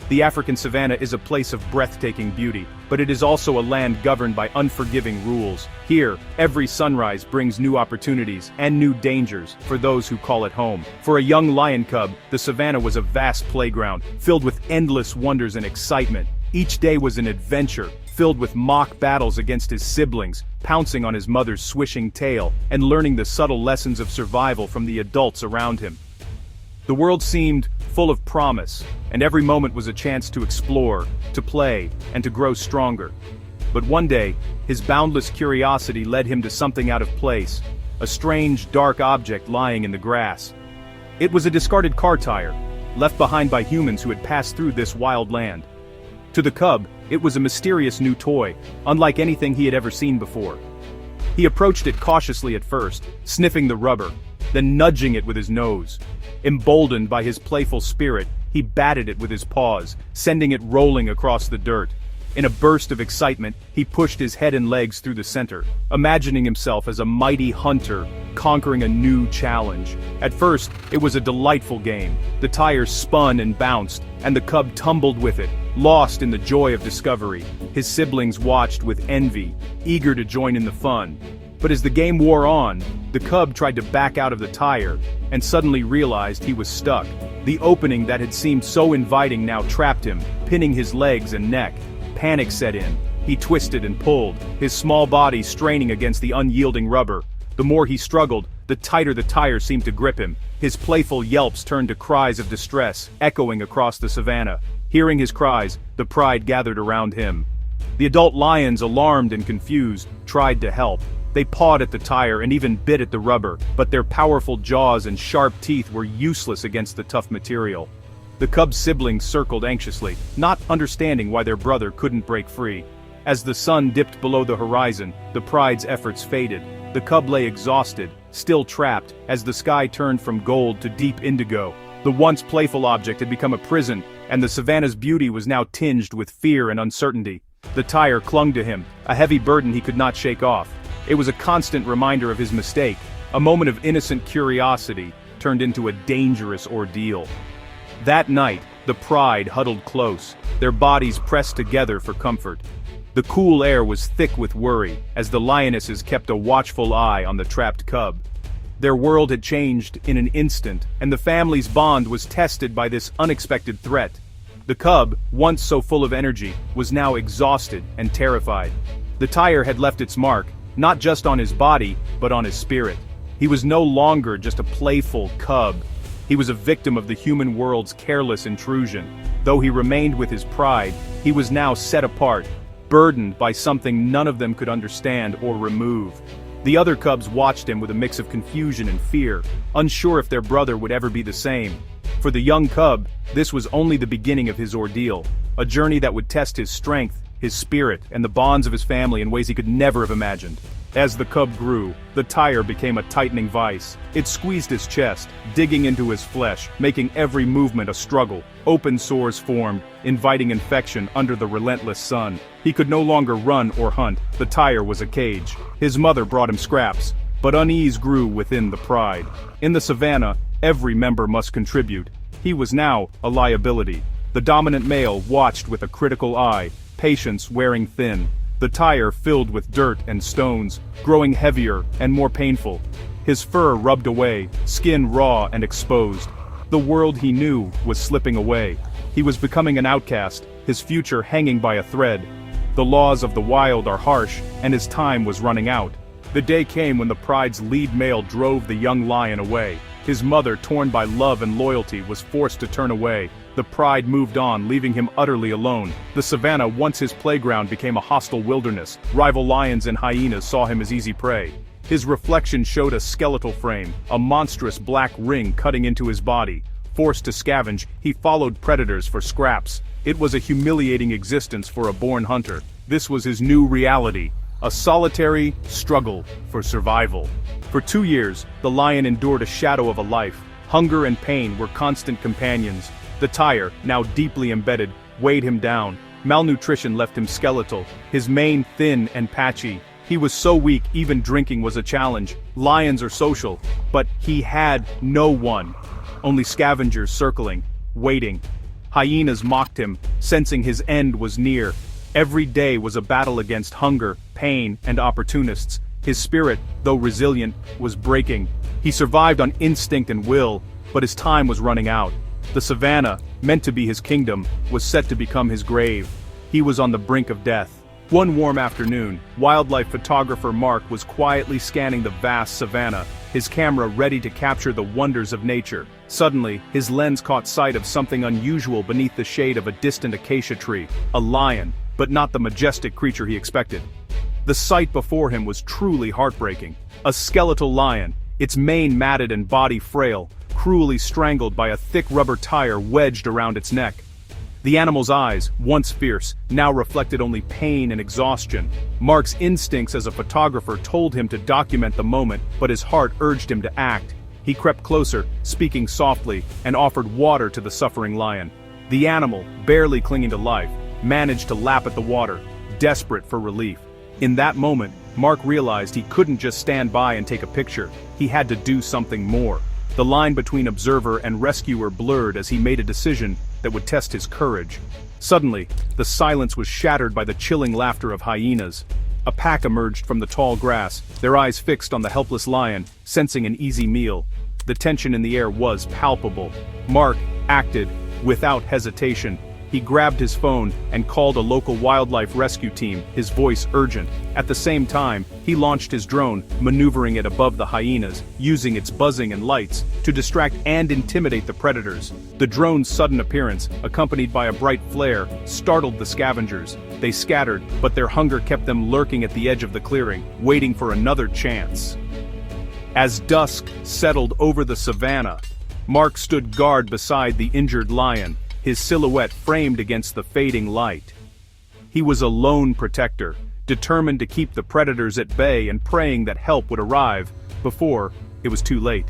The African savanna is a place of breathtaking beauty, but it is also a land governed by unforgiving rules. Here, every sunrise brings new opportunities and new dangers for those who call it home. For a young lion cub, the savanna was a vast playground, filled with endless wonders and excitement. Each day was an adventure, filled with mock battles against his siblings, pouncing on his mother's swishing tail, and learning the subtle lessons of survival from the adults around him. The world seemed full of promise, and every moment was a chance to explore, to play, and to grow stronger. But one day, his boundless curiosity led him to something out of place, a strange, dark object lying in the grass. It was a discarded car tire, left behind by humans who had passed through this wild land. To the cub, it was a mysterious new toy, unlike anything he had ever seen before. He approached it cautiously at first, sniffing the rubber, then nudging it with his nose. Emboldened by his playful spirit, he batted it with his paws, sending it rolling across the dirt. In a burst of excitement, he pushed his head and legs through the center, imagining himself as a mighty hunter, conquering a new challenge. At first, it was a delightful game. The tires spun and bounced, and the cub tumbled with it, lost in the joy of discovery. His siblings watched with envy, eager to join in the fun. But as the game wore on, the cub tried to back out of the tire, and suddenly realized he was stuck. The opening that had seemed so inviting now trapped him, pinning his legs and neck. Panic set in. He twisted and pulled, his small body straining against the unyielding rubber. The more he struggled, the tighter the tire seemed to grip him. His playful yelps turned to cries of distress, echoing across the savanna. Hearing his cries, the pride gathered around him. The adult lions, alarmed and confused, tried to help. They pawed at the tire and even bit at the rubber, but their powerful jaws and sharp teeth were useless against the tough material. The cub's siblings circled anxiously, not understanding why their brother couldn't break free. As the sun dipped below the horizon, the pride's efforts faded. The cub lay exhausted, still trapped, as the sky turned from gold to deep indigo. The once playful object had become a prison, and the savanna's beauty was now tinged with fear and uncertainty. The tire clung to him, a heavy burden he could not shake off. It was a constant reminder of his mistake. A moment of innocent curiosity turned into a dangerous ordeal. That night, the pride huddled close, their bodies pressed together for comfort. The cool air was thick with worry, as the lionesses kept a watchful eye on the trapped cub. Their world had changed in an instant, and the family's bond was tested by this unexpected threat. The cub, once so full of energy, was now exhausted and terrified. The tire had left its mark, not just on his body, but on his spirit. He was no longer just a playful cub. He was a victim of the human world's careless intrusion. Though he remained with his pride, he was now set apart, burdened by something none of them could understand or remove. The other cubs watched him with a mix of confusion and fear, unsure if their brother would ever be the same. For the young cub, this was only the beginning of his ordeal, a journey that would test his strength, his spirit, and the bonds of his family in ways he could never have imagined. As the cub grew, the tire became a tightening vice. It squeezed his chest, digging into his flesh, making every movement a struggle. Open sores formed, inviting infection under the relentless sun. He could no longer run or hunt. The tire was a cage. His mother brought him scraps, but unease grew within the pride. In the savanna, every member must contribute. He was now a liability. The dominant male watched with a critical eye, patience wearing thin. The tire filled with dirt and stones, growing heavier and more painful. His fur rubbed away, skin raw and exposed. The world he knew was slipping away. He was becoming an outcast, his future hanging by a thread. The laws of the wild are harsh, and his time was running out. The day came when the pride's lead male drove the young lion away. His mother, torn by love and loyalty, was forced to turn away. The pride moved on, leaving him utterly alone. The savanna, once his playground, became a hostile wilderness. Rival lions and hyenas saw him as easy prey. His reflection showed a skeletal frame, a monstrous black ring cutting into his body. Forced to scavenge, he followed predators for scraps. It was a humiliating existence for a born hunter. This was his new reality, a solitary struggle for survival. For 2 years, the lion endured a shadow of a life. Hunger and pain were constant companions. The tire, now deeply embedded, weighed him down. Malnutrition left him skeletal, his mane thin and patchy. He was so weak even drinking was a challenge. Lions are social, but he had no one. Only scavengers circling, waiting. Hyenas mocked him, sensing his end was near. Every day was a battle against hunger, pain, and opportunists. His spirit, though resilient, was breaking. He survived on instinct and will, but his time was running out. The savannah, meant to be his kingdom, was set to become his grave. He was on the brink of death. One warm afternoon, wildlife photographer Mark was quietly scanning the vast savannah, his camera ready to capture the wonders of nature. Suddenly, his lens caught sight of something unusual beneath the shade of a distant acacia tree. A lion, but not the majestic creature he expected. The sight before him was truly heartbreaking. A skeletal lion, its mane matted and body frail, cruelly strangled by a thick rubber tire wedged around its neck. The animal's eyes, once fierce, now reflected only pain and exhaustion. Mark's instincts as a photographer told him to document the moment, but his heart urged him to act. He crept closer, speaking softly, and offered water to the suffering lion. The animal, barely clinging to life, managed to lap at the water, desperate for relief. In that moment, Mark realized he couldn't just stand by and take a picture. He had to do something more. The line between observer and rescuer blurred as he made a decision that would test his courage. Suddenly, the silence was shattered by the chilling laughter of hyenas. A pack emerged from the tall grass, their eyes fixed on the helpless lion, sensing an easy meal. The tension in the air was palpable. Mark acted without hesitation. He grabbed his phone and called a local wildlife rescue team, his voice urgent. At the same time, he launched his drone, maneuvering it above the hyenas, using its buzzing and lights to distract and intimidate the predators. The drone's sudden appearance, accompanied by a bright flare, startled the scavengers. They scattered, but their hunger kept them lurking at the edge of the clearing, waiting for another chance. As dusk settled over the savannah, Mark stood guard beside the injured lion, his silhouette framed against the fading light. He was a lone protector, determined to keep the predators at bay and praying that help would arrive before it was too late.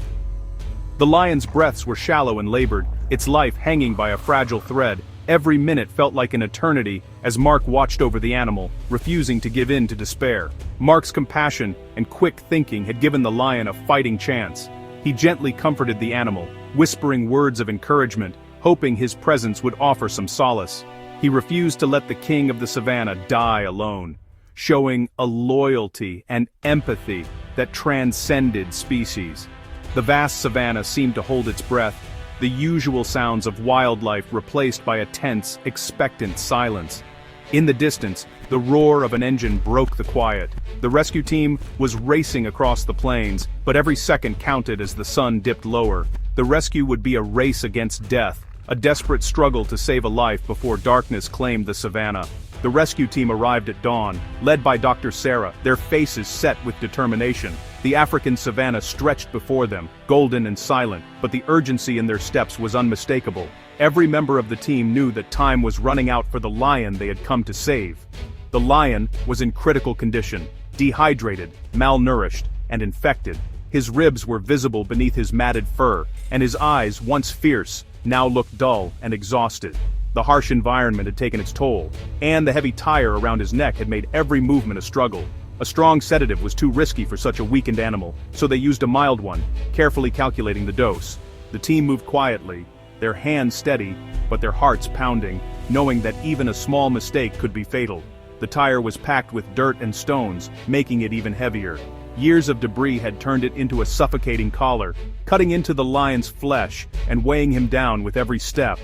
The lion's breaths were shallow and labored, its life hanging by a fragile thread. Every minute felt like an eternity as Mark watched over the animal, refusing to give in to despair. Mark's compassion and quick thinking had given the lion a fighting chance. He gently comforted the animal, whispering words of encouragement, hoping his presence would offer some solace. He refused to let the king of the savannah die alone, showing a loyalty and empathy that transcended species. The vast savannah seemed to hold its breath, the usual sounds of wildlife replaced by a tense, expectant silence. In the distance, the roar of an engine broke the quiet. The rescue team was racing across the plains, but every second counted as the sun dipped lower. The rescue would be a race against death, a desperate struggle to save a life before darkness claimed the savannah. The rescue team arrived at dawn, led by Dr. Sarah, their faces set with determination. The African savannah stretched before them, golden and silent, but the urgency in their steps was unmistakable. Every member of the team knew that time was running out for the lion they had come to save. The lion was in critical condition, dehydrated, malnourished, and infected. His ribs were visible beneath his matted fur, and his eyes, once fierce, now looked dull and exhausted. The harsh environment had taken its toll, and the heavy tire around his neck had made every movement a struggle. A strong sedative was too risky for such a weakened animal, so they used a mild one, carefully calculating the dose. The team moved quietly, their hands steady, but their hearts pounding, knowing that even a small mistake could be fatal. The tire was packed with dirt and stones, making it even heavier. Years of debris had turned it into a suffocating collar, cutting into the lion's flesh and weighing him down with every step.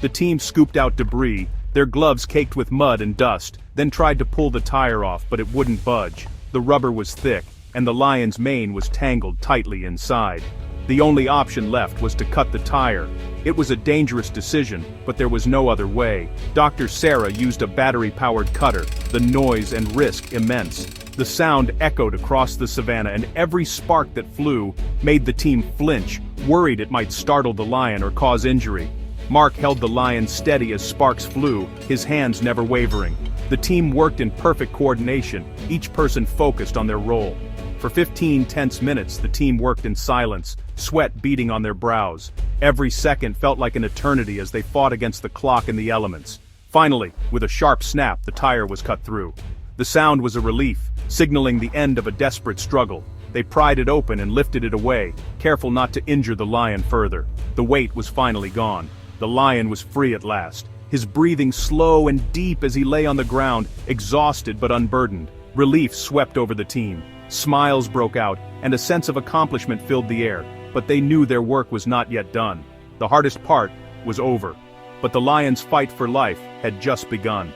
The team scooped out debris, their gloves caked with mud and dust, then tried to pull the tire off, but it wouldn't budge. The rubber was thick, and the lion's mane was tangled tightly inside. The only option left was to cut the tire. It was a dangerous decision, but there was no other way. Dr. Sarah used a battery-powered cutter, the noise and risk immense. The sound echoed across the savannah, and every spark that flew made the team flinch, worried it might startle the lion or cause injury. Mark held the lion steady as sparks flew, his hands never wavering. The team worked in perfect coordination, each person focused on their role. For 15 tense minutes, the team worked in silence, sweat beading on their brows. Every second felt like an eternity as they fought against the clock and the elements. Finally, with a sharp snap, the tire was cut through. The sound was a relief, signaling the end of a desperate struggle. They pried it open and lifted it away, careful not to injure the lion further. The weight was finally gone. The lion was free at last, his breathing slow and deep as he lay on the ground, exhausted but unburdened. Relief swept over the team. Smiles broke out, and a sense of accomplishment filled the air, but they knew their work was not yet done. The hardest part was over, but the lion's fight for life had just begun.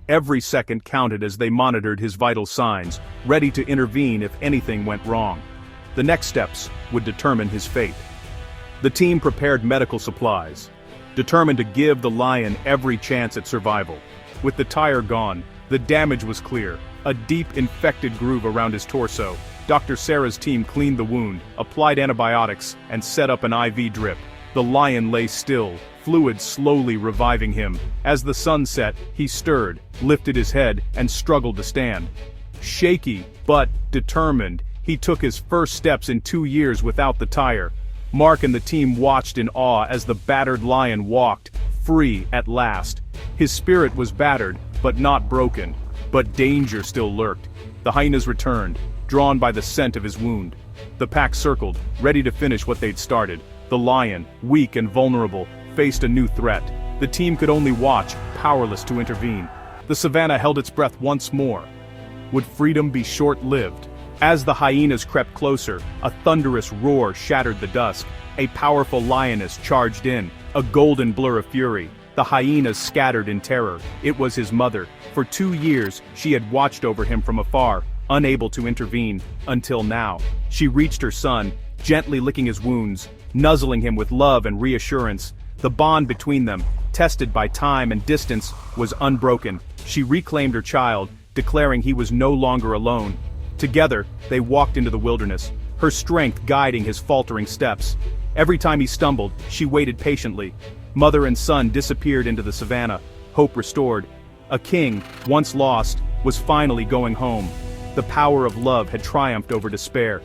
Every second counted as they monitored his vital signs, ready to intervene if anything went wrong. The next steps would determine his fate. The team prepared medical supplies, determined to give the lion every chance at survival. With the tire gone, the damage was clear, a deep infected groove around his torso. Dr. Sarah's team cleaned the wound, applied antibiotics, and set up an IV drip. The lion lay still, fluid slowly reviving him. As the sun set, he stirred, lifted his head, and struggled to stand. Shaky, but determined, he took his first steps in 2 years without the tire. Mark and the team watched in awe as the battered lion walked, free at last. His spirit was battered, but not broken. But danger still lurked. The hyenas returned, drawn by the scent of his wound. The pack circled, ready to finish what they'd started. The lion, weak and vulnerable, faced a new threat. The team could only watch, powerless to intervene. The savannah held its breath once more. Would freedom be short-lived? As the hyenas crept closer, a thunderous roar shattered the dusk. A powerful lioness charged in, a golden blur of fury. The hyenas scattered in terror. It was his mother. For 2 years, she had watched over him from afar, unable to intervene, until now. She reached her son, gently licking his wounds, nuzzling him with love and reassurance. The bond between them, tested by time and distance, was unbroken. She reclaimed her child, declaring he was no longer alone. Together, they walked into the wilderness, her strength guiding his faltering steps. Every time he stumbled, she waited patiently. Mother and son disappeared into the savannah, hope restored. A king, once lost, was finally going home. The power of love had triumphed over despair.